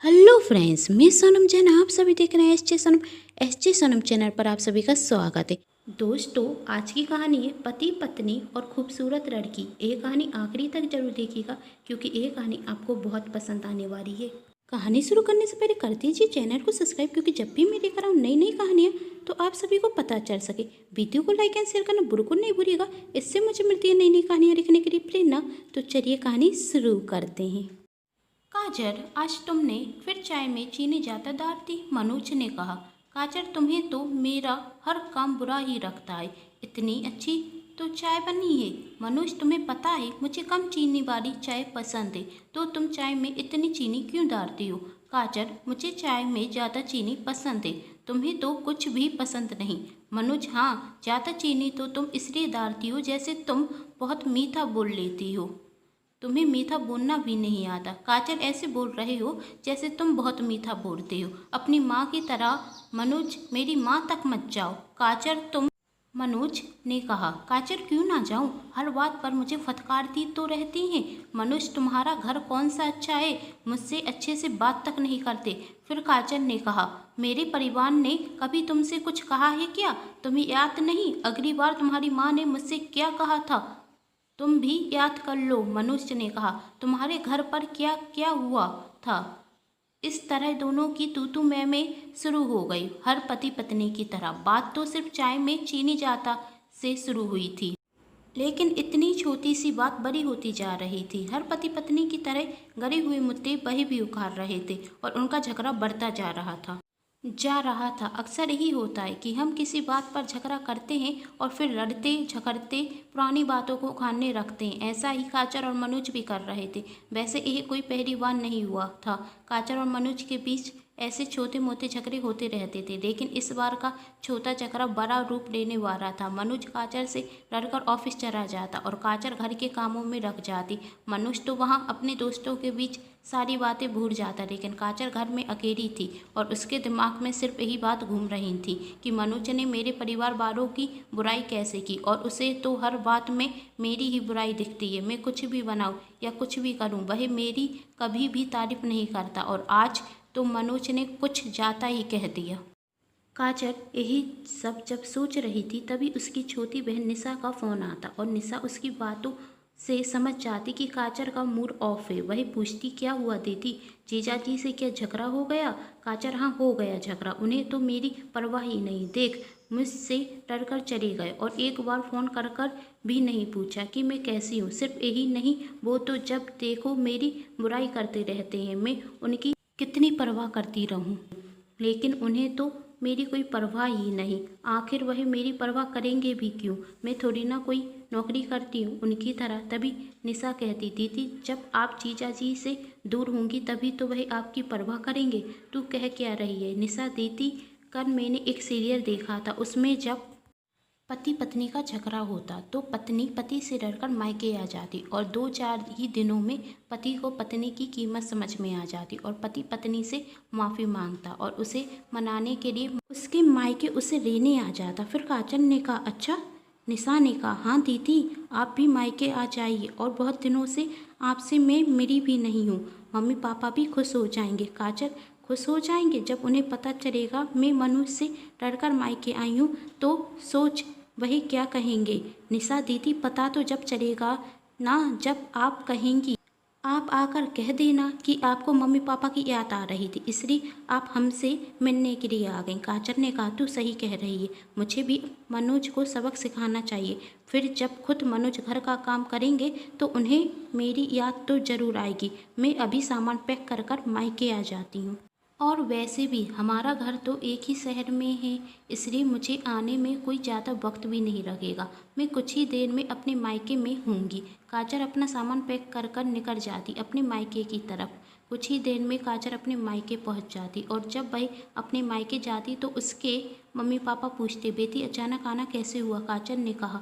Hello friends, मैं सोनम जैन। आप सभी देख रहे हैं एस जे सोनम चैनल पर आप सभी का स्वागत है। दोस्तों, आज की कहानी है पति पत्नी और खूबसूरत लड़की। ये कहानी आखिरी तक जरूर देखिएगा क्योंकि ये कहानी आपको बहुत पसंद आने वाली है। कहानी शुरू करने से पहले कर दीजिए चैनल को सब्सक्राइब, क्योंकि जब भी मैं लेकर आऊँ नई नई कहानियाँ तो आप सभी को पता चल सके। वीडियो को लाइक एंड शेयर करना बिल्कुल नहीं भूलिएगा, इससे मुझे मिलती है नई नई कहानियाँ लिखने के लिए प्रेरणा। तो चलिए कहानी शुरू करते हैं। काजर, आज तुमने फिर चाय में चीनी ज़्यादा डाल दी, मनोज ने कहा। काजर, तुम्हें तो मेरा हर काम बुरा ही लगता है। इतनी अच्छी तो चाय बनी है। मनोज, तुम्हें पता है मुझे कम चीनी वाली चाय पसंद है, तो तुम चाय में इतनी चीनी क्यों डालती हो? काजर, मुझे चाय में ज़्यादा चीनी पसंद है, तुम्हें तो कुछ भी पसंद नहीं। मनोज, हाँ, ज़्यादा चीनी तो तुम इसलिए डालती हो जैसे तुम बहुत मीठा बोल लेती हो। तुम्हें मीठा बोलना भी नहीं आता। काजल, ऐसे बोल रहे हो जैसे तुम बहुत मीठा बोलते हो, अपनी माँ की तरह। मनोज, मेरी माँ तक मत जाओ। काजल, तुम। मनोज ने कहा। काजल, क्यों ना जाऊं? हर बात पर मुझे फटकारती तो रहती हैं। मनोज, तुम्हारा घर कौन सा अच्छा है, मुझसे अच्छे से बात तक नहीं करते। फिर काजल ने कहा, मेरे परिवार ने कभी तुमसे कुछ कहा है क्या? तुम्हें याद नहीं अगली बार तुम्हारी माँ ने मुझसे क्या कहा था? तुम भी याद कर लो, मनुष्य ने कहा। तुम्हारे घर पर क्या क्या हुआ था? इस तरह दोनों की तू तू मैं शुरू हो गई, हर पति पत्नी की तरह। बात तो सिर्फ चाय में चीनी जाता से शुरू हुई थी, लेकिन इतनी छोटी सी बात बड़ी होती जा रही थी। हर पति पत्नी की तरह गड़े हुए मुद्दे वही भी उखाड़ रहे थे और उनका झगड़ा बढ़ता जा रहा था। अक्सर यही होता है कि हम किसी बात पर झगड़ा करते हैं और फिर लड़ते झगड़ते पुरानी बातों को उखाड़ने रखते हैं। ऐसा ही काजल और मनोज भी कर रहे थे। वैसे यह कोई पहली बार नहीं हुआ था। काजल और मनोज के बीच ऐसे छोटे मोटे झगड़े होते रहते थे, लेकिन इस बार का छोटा झगड़ा बड़ा रूप लेने वाला था। मनोज काजल से लड़कर ऑफिस चला जाता और काजल घर के कामों में लग जाती। मनोज तो वहाँ अपने दोस्तों के बीच सारी बातें भूल जाता, लेकिन काजल घर में अकेली थी और उसके दिमाग में सिर्फ यही बात घूम रही थी कि मनोज ने मेरे परिवार वालों की बुराई कैसे की, और उसे तो हर बात में मेरी ही बुराई दिखती है। मैं कुछ भी बनाऊं या कुछ भी करूं, वह मेरी कभी भी तारीफ नहीं करता, और आज तो मनोज ने कुछ ज़्यादा ही कह दिया। काजल यही सब जब सोच रही थी, तभी उसकी छोटी बहन निशा का फ़ोन आता और निशा उसकी बातों से समझ जाती कि काजल का मूड ऑफ है। वही पूछती, क्या हुआ दीदी, जीजाजी से क्या झगड़ा हो गया? काजल, हाँ, हो गया झगड़ा। उन्हें तो मेरी परवाह ही नहीं। देख, मुझसे डरकर चले गए और एक बार फ़ोन कर कर भी नहीं पूछा कि मैं कैसी हूँ। सिर्फ यही नहीं, वो तो जब देखो मेरी बुराई करते रहते हैं। मैं उनकी कितनी परवाह करती रहूं, लेकिन उन्हें तो मेरी कोई परवाह ही नहीं। आखिर वह मेरी परवाह करेंगे भी क्यों? मैं थोड़ी ना कोई नौकरी करती हूँ उनकी तरह। तभी निशा कहती, दीदी, जब आप जीजा जी से दूर होंगी तभी तो वह आपकी परवाह करेंगे। तू कह क्या रही है? निशा, दीदी, कल मैंने एक सीरियल देखा था, उसमें जब पति पत्नी का झगड़ा होता तो पत्नी पति से डरकर मायके आ जाती और 2-4 ही दिनों में पति को पत्नी की कीमत समझ में आ जाती और पति पत्नी से माफ़ी मांगता और उसे मनाने के लिए उसके मायके उसे लेने आ जाता। फिर काजल ने कहा, अच्छा? निशा ने कहा, हाँ दीदी, आप भी मायके आ जाइए, और बहुत दिनों से आपसे मैं मिली भी नहीं हूँ। मम्मी पापा भी खुश हो जाएंगे। काजल, खुश हो जाएंगे जब उन्हें पता चलेगा मैं मनुष्य से डरकर मायके आई हूँ, तो सोच वही क्या कहेंगे। निशा, दीदी, पता तो जब चलेगा ना, जब आप कहेंगी। आप आकर कह देना कि आपको मम्मी पापा की याद आ रही थी, इसलिए आप हमसे मिलने के लिए आ गई। काजल ने कहा, तू सही कह रही है, मुझे भी मनोज को सबक सिखाना चाहिए। फिर जब खुद मनोज घर का काम करेंगे तो उन्हें मेरी याद तो ज़रूर आएगी। मैं अभी सामान पैक कर कर मायके आ जाती हूँ। और वैसे भी हमारा घर तो एक ही शहर में है, इसलिए मुझे आने में कोई ज़्यादा वक्त भी नहीं लगेगा। मैं कुछ ही देर में अपने मायके में होंगी। काजल अपना सामान पैक कर कर निकल जाती अपने मायके की तरफ। कुछ ही देर में काजल अपने मायके पहुंच जाती और जब वह अपने मायके जाती तो उसके मम्मी पापा पूछते, बेटी, अचानक आना कैसे हुआ? काजल ने कहा,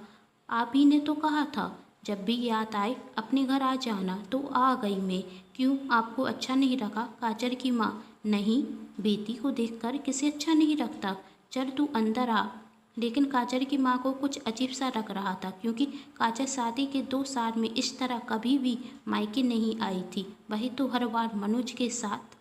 आप ही ने तो कहा था जब भी याद आए अपने घर आ जाना, तो आ गई मैं। क्यों, आपको अच्छा नहीं लगा? काजल की माँ, नहीं, बेटी को देखकर किसे अच्छा नहीं लगता, चल तू अंदर आ। लेकिन काजल की माँ को कुछ अजीब सा लग रहा था, क्योंकि काजल शादी के 2 साल में इस तरह कभी भी मायके नहीं आई थी। वही तो हर बार मनोज के साथ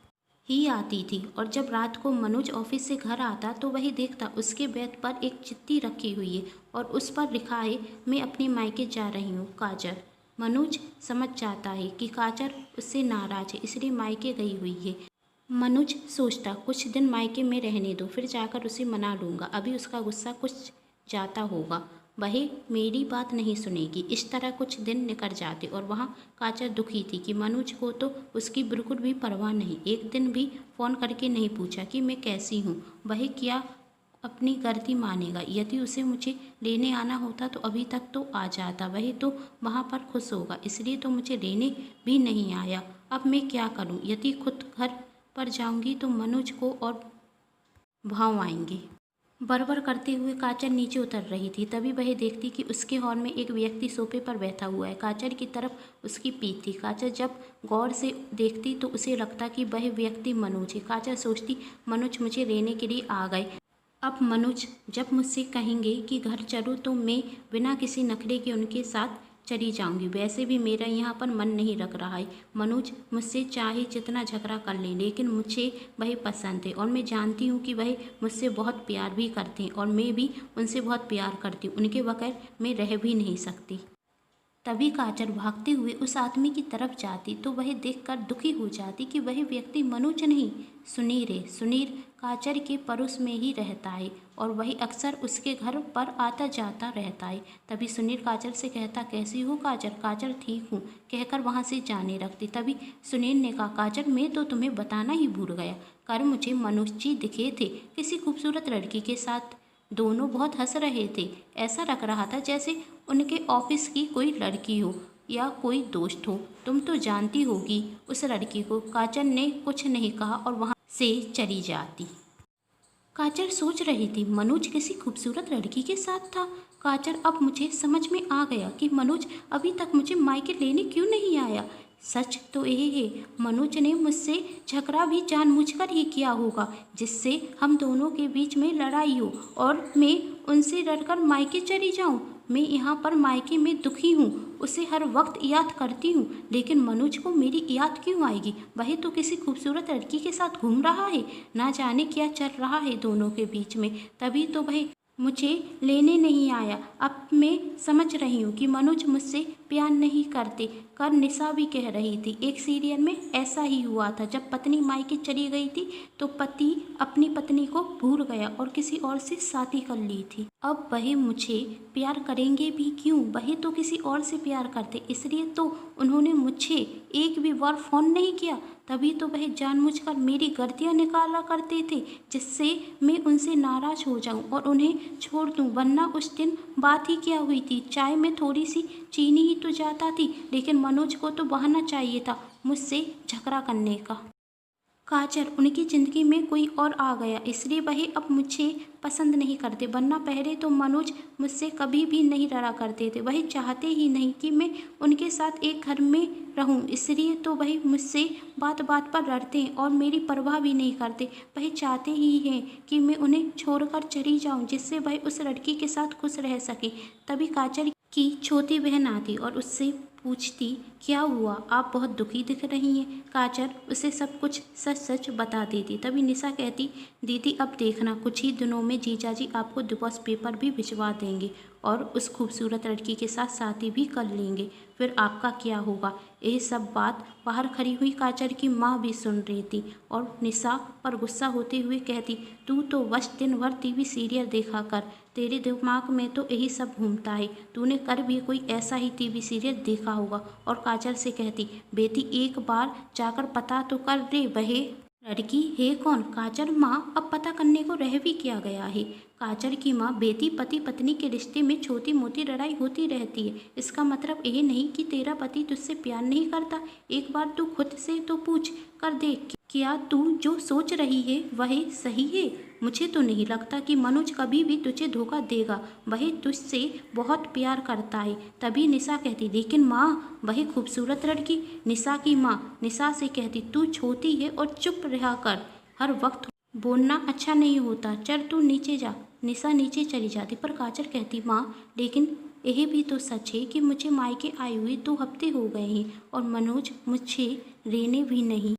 ही आती थी और जब रात को मनोज ऑफिस से घर आता तो वही देखता उसके बेड पर एक चिट्ठी रखी हुई है और उस पर लिखा है, मैं अपने मायके जा रही हूँ काजल। मनोज समझ जाता है कि काजल उससे नाराज है, इसलिए मायके गई हुई है। मनोज सोचता कुछ दिन मायके में रहने दो, फिर जाकर उसे मना लूँगा, अभी उसका गुस्सा कुछ जाता होगा, वह मेरी बात नहीं सुनेगी। इस तरह कुछ दिन निकल जाते और वहाँ काजल दुखी थी कि मनोज को तो उसकी बिल्कुल भी परवाह नहीं। एक दिन भी फ़ोन करके नहीं पूछा कि मैं कैसी हूँ। वह क्या अपनी गलती मानेगा? यदि उसे मुझे लेने आना होता तो अभी तक तो आ जाता, वही तो वहाँ पर खुश होगा, इसलिए तो मुझे लेने भी नहीं आया। अब मैं क्या करूँ? यदि खुद घर पर जाऊँगी तो मनोज को और भाव आएंगे। बरबर करते हुए काजल नीचे उतर रही थी, तभी वह देखती कि उसके हॉल में एक व्यक्ति सोफे पर बैठा हुआ है। काजल की तरफ उसकी पीठ थी। काजल जब गौर से देखती तो उसे लगता कि वह व्यक्ति मनोज है। काजल सोचती मनोज मुझे लेने के लिए आ गए। अब मनोज जब मुझसे कहेंगे कि घर चलो तो मैं बिना किसी नखरे के उनके साथ चली जाऊंगी। वैसे भी मेरा यहाँ पर मन नहीं लग रहा है। मनोज मुझसे चाहे जितना झगड़ा कर ले, लेकिन मुझे वह पसंद है और मैं जानती हूँ कि वह मुझसे बहुत प्यार भी करते हैं और मैं भी उनसे बहुत प्यार करती हूँ। उनके बगैर मैं रह भी नहीं सकती। तभी काजल भागते हुए उस आदमी की तरफ जाती तो वह देखकर दुखी हो जाती कि वह व्यक्ति मनोज नहीं, सुनीर है। सुनीर काजल के पड़ोस में ही रहता है और वही अक्सर उसके घर पर आता जाता रहता है। तभी सुनील काजल से कहता, कैसी हो काजल? काजल ठीक हूँ कहकर वहाँ से जाने लगती। तभी सुनील ने कहा, काजल मैं तो तुम्हें बताना ही भूल गया, कल मुझे मनोज जी दिखे थे किसी खूबसूरत लड़की के साथ। दोनों बहुत हंस रहे थे, ऐसा लग रहा था जैसे उनके ऑफिस की कोई लड़की हो या कोई दोस्त हो। तुम तो जानती होगी उस लड़की को। काजल ने कुछ नहीं कहा और वहाँ से चली जाती। काजल सोच रही थी मनोज किसी खूबसूरत लड़की के साथ था। काजल अब मुझे समझ में आ गया कि मनोज अभी तक मुझे मायके लेने क्यों नहीं आया। सच तो यही है, मनोज ने मुझसे झगड़ा भी जानबूझकर ही किया होगा, जिससे हम दोनों के बीच में लड़ाई हो और मैं उनसे लड़कर मायके चली जाऊं। मैं यहाँ पर मायके में दुखी हूँ, उसे हर वक्त याद करती हूँ, लेकिन मनोज को मेरी याद क्यों आएगी? वह तो किसी खूबसूरत लड़की के साथ घूम रहा है, ना जाने क्या चल रहा है दोनों के बीच में। तभी तो वह मुझे लेने नहीं आया। अब मैं समझ रही हूँ कि मनोज मुझसे प्यार नहीं करते। कल निशा भी कह रही थी, एक सीरियल में ऐसा ही हुआ था, जब पत्नी मायके चली गई थी तो पति अपनी पत्नी को भूल गया और किसी और से शादी कर ली थी। अब वह मुझे प्यार करेंगे भी क्यों? वह तो किसी और से प्यार करते, इसलिए तो उन्होंने मुझे एक भी बार फ़ोन नहीं किया। तभी तो वह जानबूझकर मेरी गलतियाँ निकाला करते थे, जिससे मैं उनसे नाराज़ हो जाऊं और उन्हें छोड़ दूं। वरना उस दिन बात ही क्या हुई थी, चाय में थोड़ी सी चीनी ही तो जाता थी, लेकिन मनोज को तो बहाना चाहिए था मुझसे झगड़ा करने का। काजल उनकी ज़िंदगी में कोई और आ गया, इसलिए वह अब मुझे पसंद नहीं करते। वरना पहले तो मनोज मुझसे कभी भी नहीं लड़ा करते थे। वह चाहते ही नहीं कि मैं उनके साथ एक घर में रहूं, इसलिए तो वह मुझसे बात बात पर लड़ते हैं और मेरी परवाह भी नहीं करते। वह चाहते ही हैं कि मैं उन्हें छोड़कर चली जाऊं, जिससे वह उस लड़की के साथ खुश रह सके। तभी काजल की छोटी बहन आती और उससे पूछती, क्या हुआ? आप बहुत दुखी दिख रही हैं। काजल उसे सब कुछ सच सच बता देती। तभी निशा कहती, दीदी अब देखना, कुछ ही दिनों में जीजाजी आपको डिवोर्स पेपर भी भिजवा देंगे और उस खूबसूरत लड़की के साथ शादी भी कर लेंगे, फिर आपका क्या होगा? यह सब बात बाहर खड़ी हुई काजल की माँ भी सुन रही थी और निशा पर गुस्सा होते हुए कहती, तू तो बस दिन भर टीवी सीरियल देखा कर, तेरे दिमाग में तो यही सब घूमता है, तूने कर भी कोई ऐसा ही टीवी सीरियल देखा होगा। और काजल से कहती, बेटी एक बार जाकर पता तो कर रे, वह लड़की है कौन? काजल माँ अब पता करने को रह भी क्या गया है। काजल की माँ, बेटी पति पत्नी के रिश्ते में छोटी मोटी लड़ाई होती रहती है, इसका मतलब ये नहीं कि तेरा पति तुझसे प्यार नहीं करता। एक बार तू खुद से तो पूछ कर देख, क्या तू जो सोच रही है वह सही है? मुझे तो नहीं लगता कि मनोज कभी भी तुझे धोखा देगा, वह तुझसे बहुत प्यार करता है। तभी निशा कहती, लेकिन माँ वह खूबसूरत लड़की। निशा की माँ निशा से कहती, तू छोटी है और चुप रहा कर, हर वक्त बोलना अच्छा नहीं होता, चल तू नीचे जा। निशा नीचे चली जाती, पर काजल कहती, माँ लेकिन यह भी तो सच है कि मुझे मायके आए हुए 2 हफ्ते हो गए हैं और मनोज मुझे लेने भी नहीं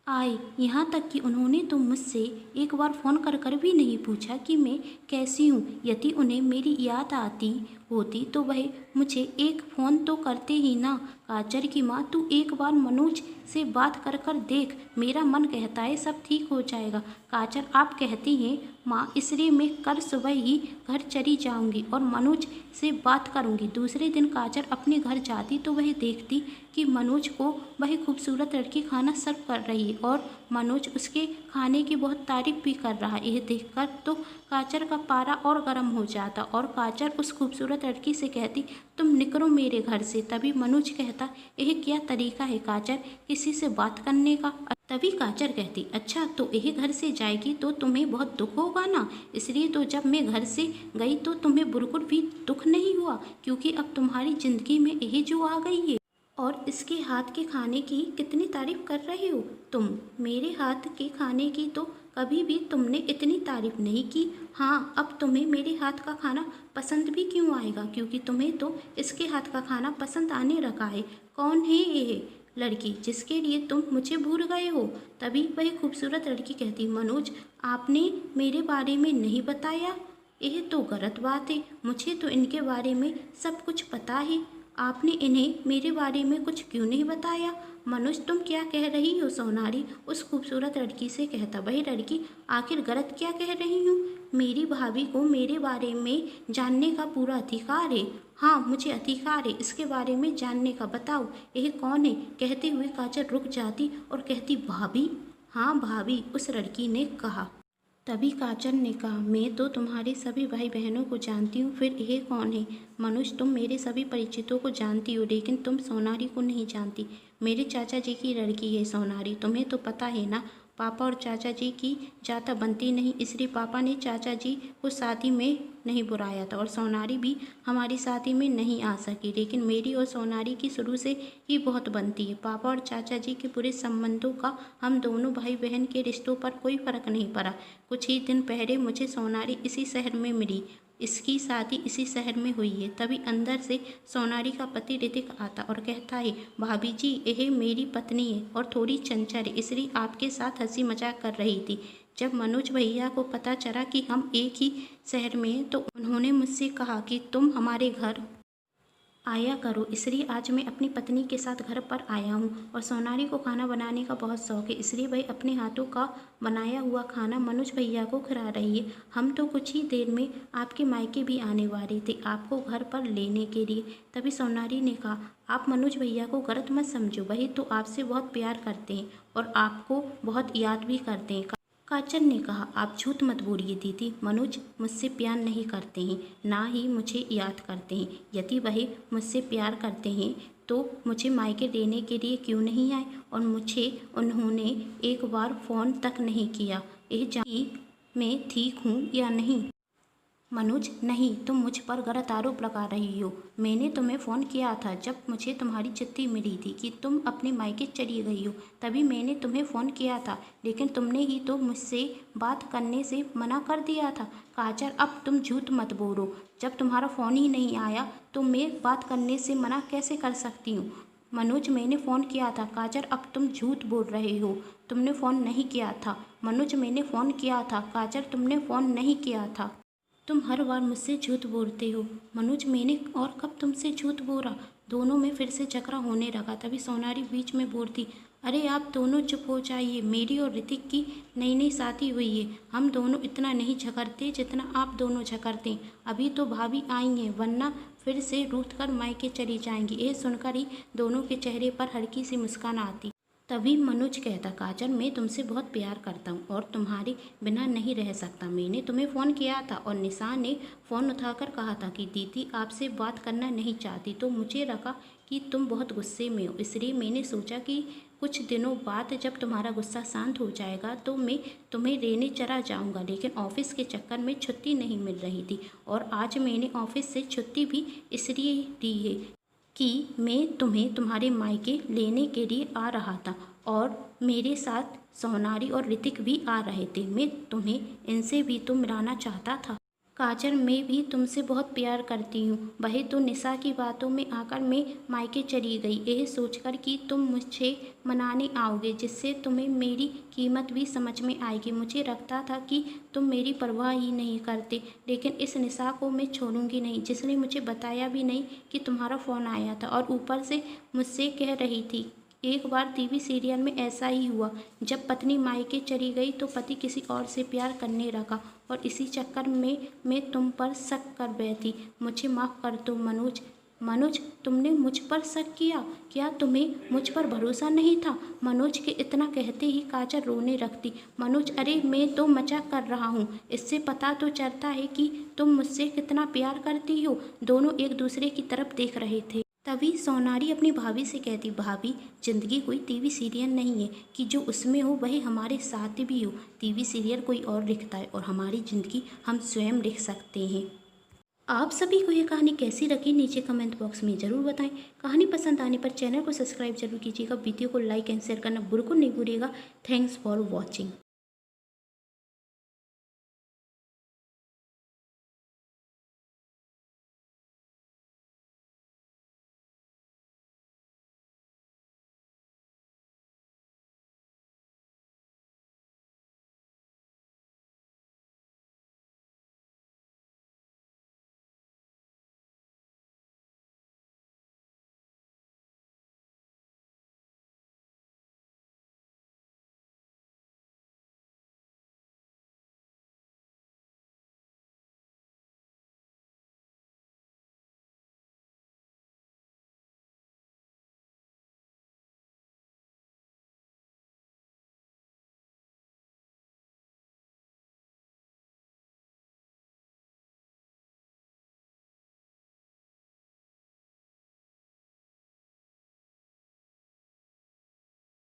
आए। यहाँ तक कि उन्होंने तो मुझसे एक बार फ़ोन कर कर भी नहीं पूछा कि मैं कैसी हूँ। यदि उन्हें मेरी याद आती होती तो वह मुझे एक फ़ोन तो करते ही ना। काजल की माँ, तू एक बार मनोज से बात कर कर देख, मेरा मन कहता है सब ठीक हो जाएगा। काजल, आप कहती हैं माँ, इसलिए मैं कल सुबह ही घर चली जाऊंगी और मनोज से बात करूंगी। दूसरे दिन काजल अपने घर जाती तो वह देखती कि मनोज को वह खूबसूरत लड़की खाना सर्व कर रही है और मनोज उसके खाने की बहुत तारीफ भी कर रहा है। यह देखकर तो काजल का पारा और गर्म हो जाता और काजल उस खूबसूरत लड़की से कहती, तुम निकलो मेरे घर से। तभी मनोज कहता, यह क्या तरीका है काजल किसी से बात करने का। तभी काजल कहती, अच्छा तो यह घर से जाएगी तो तुम्हें बहुत दुख होगा ना। इसलिए तो जब मैं घर से गई तो तुम्हें बिल्कुल भी दुख नहीं हुआ, क्योंकि अब तुम्हारी ज़िंदगी में यही जो आ गई है। और इसके हाथ के खाने की कितनी तारीफ कर रहे हो तुम। मेरे हाथ के खाने की तो कभी भी तुमने इतनी तारीफ नहीं की। हाँ, अब तुम्हें मेरे हाथ का खाना पसंद भी क्यों आएगा, क्योंकि तुम्हें तो इसके हाथ का खाना पसंद आने लगा है। कौन है ये लड़की जिसके लिए तुम मुझे भूल गए हो। तभी वह खूबसूरत लड़की कहती, मनोज, आपने मेरे बारे में नहीं बताया। यह तो गलत बात है, मुझे तो इनके बारे में सब कुछ पता है। आपने इन्हें मेरे बारे में कुछ क्यों नहीं बताया। मनोज, तुम क्या कह रही हो। सोनारी उस खूबसूरत लड़की से कहता। वही लड़की, आखिर गलत क्या कह रही हूँ। मेरी भाभी को मेरे बारे में जानने का पूरा अधिकार है। हाँ, मुझे अधिकार है इसके बारे में जानने का। बताओ यह कौन है। कहते हुए काजल रुक जाती और कहती, भाभी। हाँ भाभी, उस लड़की ने कहा। तभी काजल ने कहा, मैं तो तुम्हारे सभी भाई बहनों को जानती हूँ, फिर यह कौन है। मनुष्य, तुम मेरे सभी परिचितों को जानती हो, लेकिन तुम सोनारी को नहीं जानती। मेरे चाचा जी की लड़की है सोनारी, तुम्हें तो पता है ना। पापा और चाचा जी की जाता बनती नहीं, इसलिए पापा ने चाचा जी को शादी में नहीं बुलाया था और सोनारी भी हमारी शादी में नहीं आ सकी। लेकिन मेरी और सोनारी की शुरू से ही बहुत बनती है। पापा और चाचा जी के बुरे संबंधों का हम दोनों भाई बहन के रिश्तों पर कोई फर्क नहीं पड़ा। कुछ ही दिन पहले मुझे सोनारी इसी शहर में मिली, इसकी शादी इसी शहर में हुई है। तभी अंदर से सोनारी का पति ऋतिक आता और कहता है, भाभी जी, यह मेरी पत्नी है और थोड़ी चंचल है, इसलिए आपके साथ हंसी मजाक कर रही थी। जब मनोज भैया को पता चला कि हम एक ही शहर में हैं तो उन्होंने मुझसे कहा कि तुम हमारे घर आया करो, इसलिए आज मैं अपनी पत्नी के साथ घर पर आया हूँ। और सोनारी को खाना बनाने का बहुत शौक है, इसलिए वह अपने हाथों का बनाया हुआ खाना मनोज भैया को खिला रही है। हम तो कुछ ही देर में आपके मायके भी आने वाले थे आपको घर पर लेने के लिए। तभी सोनारी ने कहा, आप मनोज भैया को गलत मत समझो, वही तो आपसे बहुत प्यार करते हैं और आपको बहुत याद भी करते हैं। काजल ने कहा, आप झूठ मत बोलिए दीदी, मनोज मुझसे प्यार नहीं करते हैं, ना ही मुझे याद करते हैं। यदि वह मुझसे प्यार करते हैं तो मुझे मायके लेने के लिए क्यों नहीं आए और मुझे उन्होंने एक बार फ़ोन तक नहीं किया, यह जानने मैं ठीक हूँ या नहीं। मनोज, नहीं, तुम मुझ पर गलत आरोप लगा रही हो। मैंने तुम्हें फ़ोन किया था जब मुझे तुम्हारी चिट्ठी मिली थी कि तुम अपने मायके चली गई हो, तभी मैंने तुम्हें फ़ोन किया था, लेकिन तुमने ही तो मुझसे बात करने से मना कर दिया था। काजल, अब तुम झूठ मत बोलो, जब तुम्हारा फ़ोन ही नहीं आया तो मैं बात करने से मना कैसे कर सकती हूँ। मनोज, मैंने फ़ोन किया था। काजल, अब तुम झूठ बोल रहे हो, तुमने फ़ोन नहीं किया था। मनोज, मैंने फ़ोन किया था। काजल, तुमने फ़ोन नहीं किया था। तुम हर बार मुझसे झूठ बोलते हो। मनोज, मैंने और कब तुमसे झूठ बोला। दोनों में फिर से झगड़ा होने लगा। तभी सोनारी बीच में बोलती, अरे आप दोनों चुप हो जाइए, मेरी और ऋतिक की नई नई शादी हुई है, हम दोनों इतना नहीं झगड़ते जितना आप दोनों झगड़ते हैं। अभी तो भाभी आई हैं, वरना फिर से रूठ कर मायके चली जाएंगी। यह सुनकर ही दोनों के चेहरे पर हल्की सी मुस्कान आती। तभी मनोज कहता, काजल, मैं तुमसे बहुत प्यार करता हूँ और तुम्हारे बिना नहीं रह सकता। मैंने तुम्हें फ़ोन किया था और निशा ने फ़ोन उठाकर कहा था कि दीदी आपसे बात करना नहीं चाहती, तो मुझे लगा कि तुम बहुत गुस्से में हो, इसलिए मैंने सोचा कि कुछ दिनों बाद जब तुम्हारा गुस्सा शांत हो जाएगा तो मैं तुम्हें लेने चला जाऊंगा। लेकिन ऑफिस के चक्कर में छुट्टी नहीं मिल रही थी और आज मैंने ऑफिस से छुट्टी भी इसलिए ली है कि मैं तुम्हें तुम्हारे मायके लेने के लिए आ रहा था और मेरे साथ सोनारी और ऋतिक भी आ रहे थे। मैं तुम्हें इनसे भी तो मिलाना चाहता था। काजल, मैं भी तुमसे बहुत प्यार करती हूँ। वही तो निशा की बातों में आकर मैं मायके चली गई, यह सोचकर कि तुम मुझे मनाने आओगे, जिससे तुम्हें मेरी कीमत भी समझ में आएगी। मुझे लगता था कि तुम मेरी परवाह ही नहीं करते, लेकिन इस निशा को मैं छोड़ूंगी नहीं, जिसने मुझे बताया भी नहीं कि तुम्हारा फ़ोन आया था, और ऊपर से मुझसे कह रही थी। एक बार टीवी सीरियल में ऐसा ही हुआ, जब पत्नी मायके चली गई तो पति किसी और से प्यार करने लगा, और इसी चक्कर में मैं तुम पर शक कर बैठी। मुझे माफ़ कर दो मनोज। मनोज, तुमने मुझ पर शक किया? क्या तुम्हें मुझ पर भरोसा नहीं था? मनोज के इतना कहते ही काजल रोने लगती। मनोज, अरे मैं तो मजाक कर रहा हूँ, इससे पता तो चलता है कि तुम मुझसे कितना प्यार करती हो। दोनों एक दूसरे की तरफ देख रहे थे। तभी सोनारी अपनी भाभी से कहती, भाभी, जिंदगी कोई टीवी सीरियल नहीं है कि जो उसमें हो वही हमारे साथ भी हो। टीवी सीरियल कोई और लिखता है और हमारी ज़िंदगी हम स्वयं लिख सकते हैं। आप सभी को ये कहानी कैसी लगी नीचे कमेंट बॉक्स में ज़रूर बताएं। कहानी पसंद आने पर चैनल को सब्सक्राइब जरूर कीजिएगा। वीडियो को लाइक एंड शेयर करना बिल्कुल नहीं भूलिएगा। Thanks for watching.